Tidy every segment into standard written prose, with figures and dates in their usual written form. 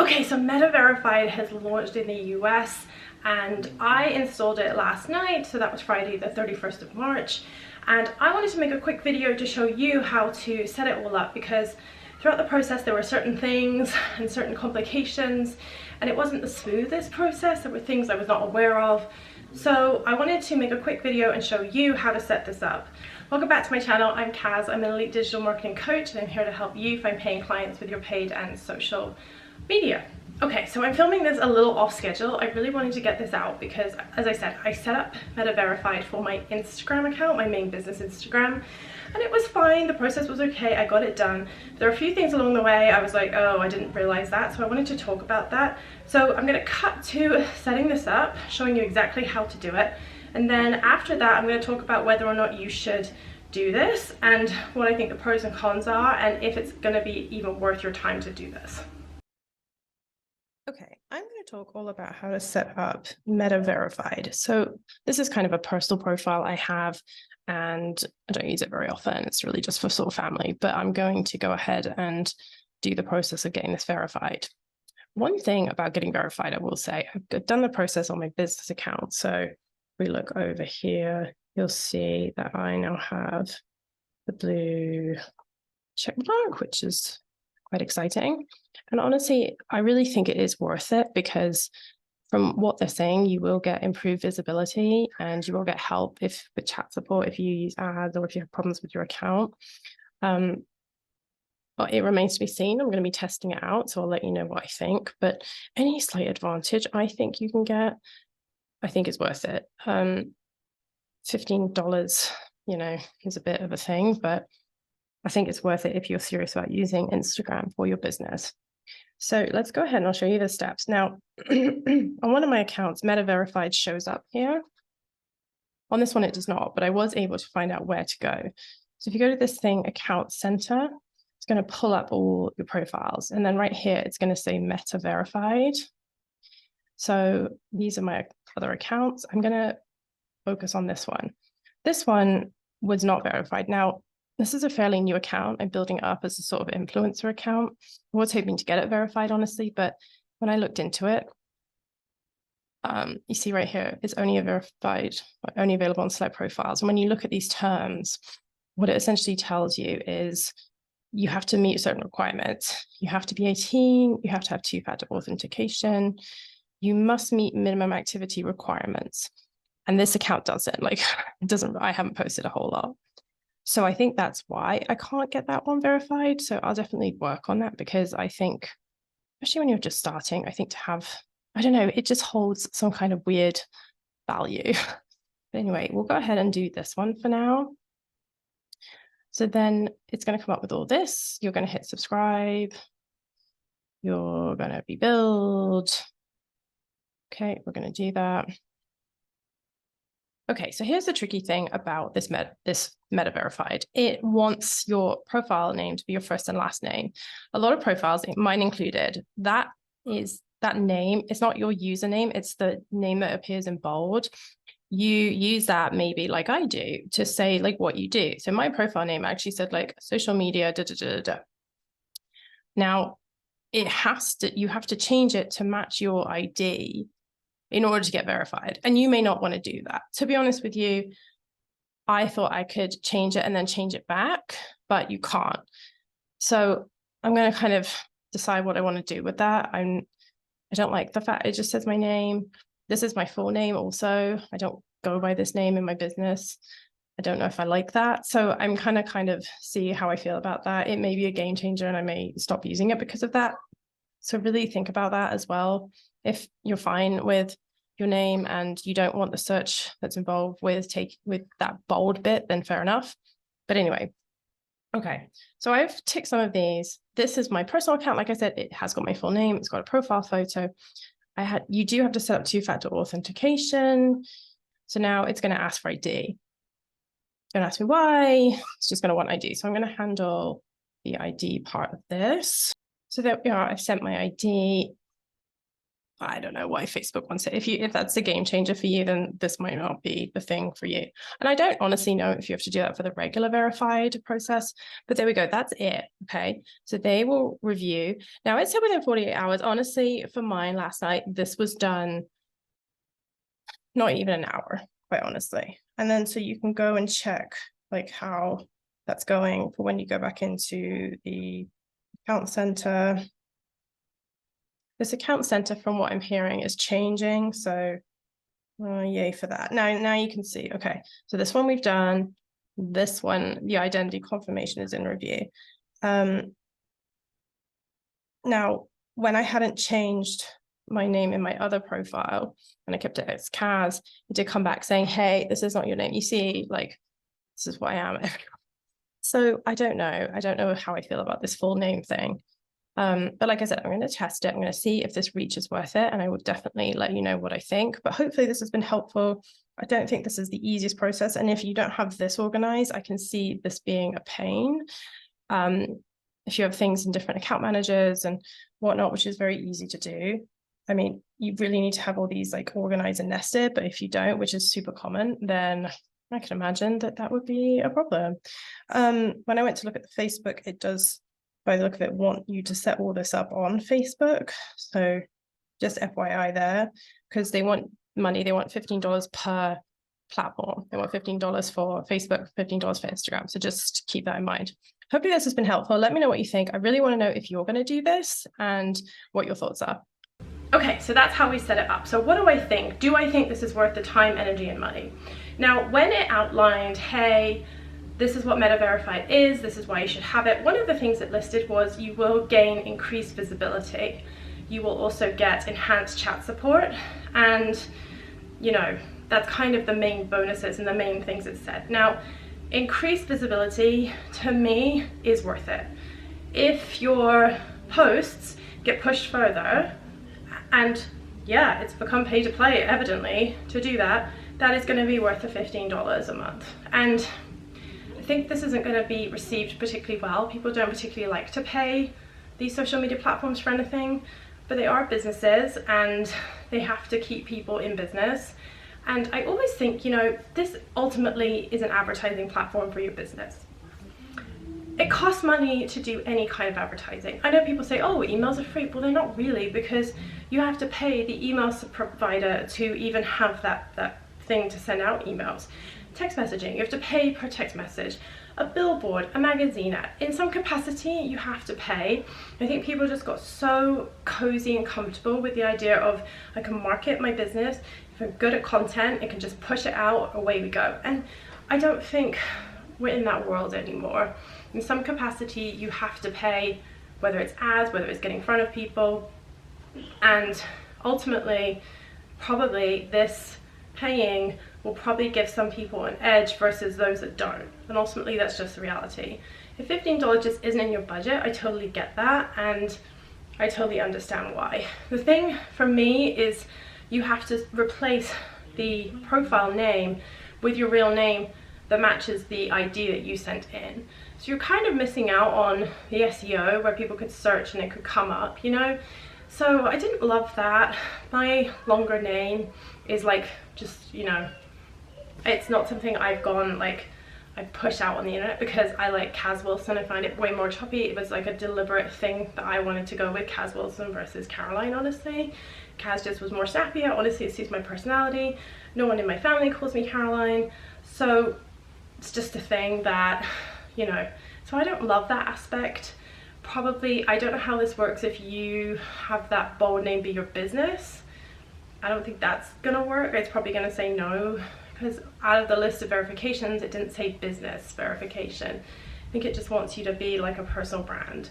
Okay, so Meta Verified has launched in the US and I installed it last night, so that was Friday the 31st of March. And I wanted to make a quick video to show you how to set it all up, because throughout the process there were certain things and certain complications and it wasn't the smoothest process. There were things I was not aware of. So I wanted to make a quick video and show you how to set this up. Welcome back to my channel. I'm Kaz. I'm an elite digital marketing coach and I'm here to help you find paying clients with your paid and social media. Okay, so I'm filming this a little off schedule. I really wanted to get this out because, as I said, I set up Meta Verified for my Instagram account, my main business Instagram, and it was fine. The process was okay. I got it done. There are a few things along the way I was like, oh, I didn't realize that, so I wanted to talk about that. So I'm going to cut to setting this up, showing you exactly how to do it, and then after that I'm going to talk about whether or not you should do this and what I think the pros and cons are, and if it's going to be even worth your time to do this. Okay, I'm going to talk all about how to set up Meta Verified. So this is kind of a personal profile I have, and I don't use it very often. It's really just for sort of family, but I'm going to go ahead and do the process of getting this verified. One thing about getting verified, I will say, I've done the process on my business account. So if we look over here, you'll see that I now have the blue check mark, which is quite exciting. And honestly, I really think it is worth it, because from what they're saying, you will get improved visibility and you will get help with chat support if you use ads or if you have problems with your account. But it remains to be seen. I'm going to be testing it out, so I'll let you know what I think. But any slight advantage I think you can get, I think is worth it. $15, is a bit of a thing, but I think it's worth it if you're serious about using Instagram for your business. So let's go ahead and I'll show you the steps. Now, on one of my accounts, Meta Verified shows up here. On this one, it does not, but I was able to find out where to go. So if you go to this thing, Account Center, it's going to pull up all your profiles. And then right here, it's going to say Meta Verified. So these are my other accounts. I'm going to focus on this one. This one was not verified. Now, this is a fairly new account. I'm building it up as a sort of influencer account. I was hoping to get it verified, honestly, but when I looked into it, you see right here, it's only verified, only available on select profiles. And when you look at these terms, what it essentially tells you is you have to meet certain requirements. You have to be 18, you have to have two-factor authentication, you must meet minimum activity requirements. And this account doesn't, I haven't posted a whole lot. So I think that's why I can't get that one verified. So I'll definitely work on that, because I think, especially when you're just starting, I think to have, I don't know, it just holds some kind of weird value. But anyway, we'll go ahead and do this one for now. So then it's going to come up with all this. You're going to hit subscribe. You're going to be billed. Okay, we're going to do that. Okay, so here's the tricky thing about this Meta Verified. It wants your profile name to be your first and last name. A lot of profiles, mine included, that name, it's not your username, it's the name that appears in bold. You use that maybe like I do to say like what you do. So my profile name actually said like social media, da, da, da, da. Now, you have to change it to match your ID in order to get verified. And you may not want to do that. To be honest with you, I thought I could change it and then change it back, but you can't. So I'm going to kind of decide what I want to do with that. I don't like the fact it just says my name. This is my full name also. I don't go by this name in my business. I don't know if I like that. So I'm kind of see how I feel about that. It may be a game changer and I may stop using it because of that. So really think about that as well. If you're fine with your name and you don't want the search that's involved with that bold bit, then fair enough. But anyway, okay. So I've ticked some of these. This is my personal account. Like I said, it has got my full name. It's got a profile photo. You do have to set up two-factor authentication. So now it's going to ask for ID. Don't ask me why. It's just going to want ID. So I'm going to handle the ID part of this. So there we are. I've sent my ID. I don't know why Facebook wants it. If that's a game changer for you, then this might not be the thing for you. And I don't honestly know if you have to do that for the regular verified process, but there we go. That's it. Okay. So they will review. Now it said within 48 hours. Honestly, for mine last night, this was done not even an hour, quite honestly. And then so you can go and check like how that's going for when you go back into the account center. This account center, from what I'm hearing, is changing. So yay for that. Now you can see, okay, so this one we've done, this one, the identity confirmation is in review. Now, when I hadn't changed my name in my other profile, and I kept it as Kaz, it did come back saying, hey, this is not your name. You see, like, this is what I am. So I don't know. I don't know how I feel about this full name thing. But like I said, I'm going to test it. I'm going to see if this reach is worth it. And I will definitely let you know what I think. But hopefully this has been helpful. I don't think this is the easiest process. And if you don't have this organized, I can see this being a pain. If you have things in different account managers and whatnot, which is very easy to do. I mean, you really need to have all these like organized and nested. But if you don't, which is super common, then I can imagine that would be a problem. When I went to look at the Facebook, it does, by the look of it, want you to set all this up on Facebook. So just FYI there, because they want money. They want $15 per platform. They want $15 for Facebook, $15 for Instagram. So just keep that in mind. Hopefully this has been helpful. Let me know what you think. I really want to know if you're going to do this and what your thoughts are. Okay, so that's how we set it up. So what do I think? Do I think this is worth the time, energy, and money? Now, when it outlined, hey, this is what MetaVerified is, this is why you should have it, one of the things it listed was you will gain increased visibility. You will also get enhanced chat support. And, you know, that's kind of the main bonuses and the main things it said. Now, increased visibility to me is worth it. If your posts get pushed further, and yeah, it's become pay to play evidently to do that, that is going to be worth the $15 a month. And I think this isn't going to be received particularly well. People don't particularly like to pay these social media platforms for anything, but they are businesses and they have to keep people in business. And I always think, you know, this ultimately is an advertising platform for your business. It costs money to do any kind of advertising. I know people say, oh, emails are free. Well, they're not really, because you have to pay the email provider to even have that thing to send out emails. Text messaging, you have to pay per text message. A billboard, a magazine ad. In some capacity, you have to pay. I think people just got so cozy and comfortable with the idea of, I can market my business. If I'm good at content, I can just push it out, away we go. And I don't think we're in that world anymore. In some capacity, you have to pay, whether it's ads, whether it's getting in front of people. And ultimately, probably this paying will probably give some people an edge versus those that don't. And ultimately, that's just the reality. If $15 just isn't in your budget, I totally get that, and I totally understand why. The thing for me is you have to replace the profile name with your real name that matches the ID that you sent in. So you're kind of missing out on the SEO where people could search and it could come up, you know? So I didn't love that. My longer name is like, just, you know, it's not something I've gone like, I push out on the internet because I like Kaz Wilson. I find it way more choppy. It was like a deliberate thing that I wanted to go with Kaz Wilson versus Caroline, honestly. Kaz just was more snappier. Honestly, it suits my personality. No one in my family calls me Caroline. So it's just a thing that, you know, so I don't love that aspect. Probably, I don't know how this works if you have that bold name be your business. I don't think that's gonna work. It's probably gonna say no, because out of the list of verifications, it didn't say business verification. I think it just wants you to be like a personal brand.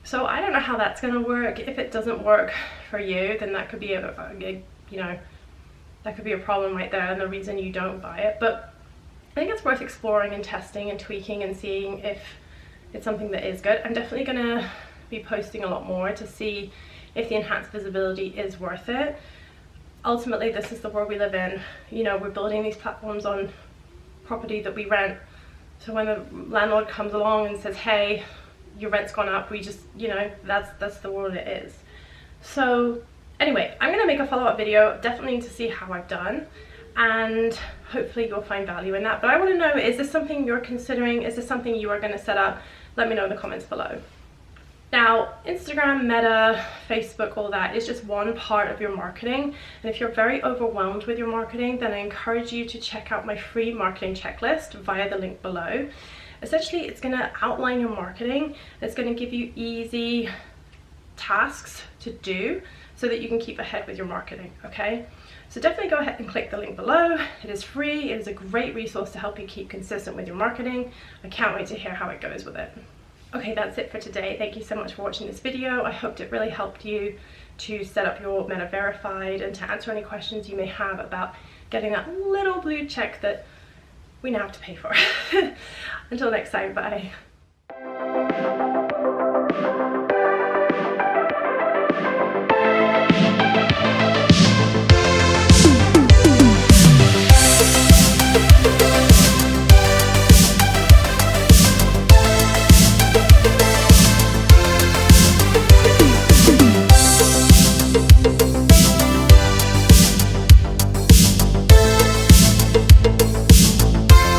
So I don't know how that's gonna work. If it doesn't work for you, then that could be you know, that could be a problem right there and the reason you don't buy it. But I think it's worth exploring and testing and tweaking and seeing if it's something that is good. I'm definitely gonna be posting a lot more to see if the enhanced visibility is worth it. Ultimately, this is the world we live in. You know, we're building these platforms on property that we rent. So when the landlord comes along and says, hey, your rent's gone up, we just, you know, that's the world it is. So Anyway, I'm gonna make a follow-up video, definitely to see how I've done, and hopefully you'll find value in that. But I want to know, is this something you're considering? Is this something you are going to set up? Let me know in the comments below. Now, Instagram, Meta, Facebook, all that is just one part of your marketing. And if you're very overwhelmed with your marketing, then I encourage you to check out my free marketing checklist via the link below. Essentially, it's going to outline your marketing. It's going to give you easy tasks to do so that you can keep ahead with your marketing, okay? So definitely go ahead and click the link below. It is free. It is a great resource to help you keep consistent with your marketing. I can't wait to hear how it goes with it. Okay, that's it for today. Thank you so much for watching this video. I hoped it really helped you to set up your Meta Verified and to answer any questions you may have about getting that little blue check that we now have to pay for. Until next time, bye.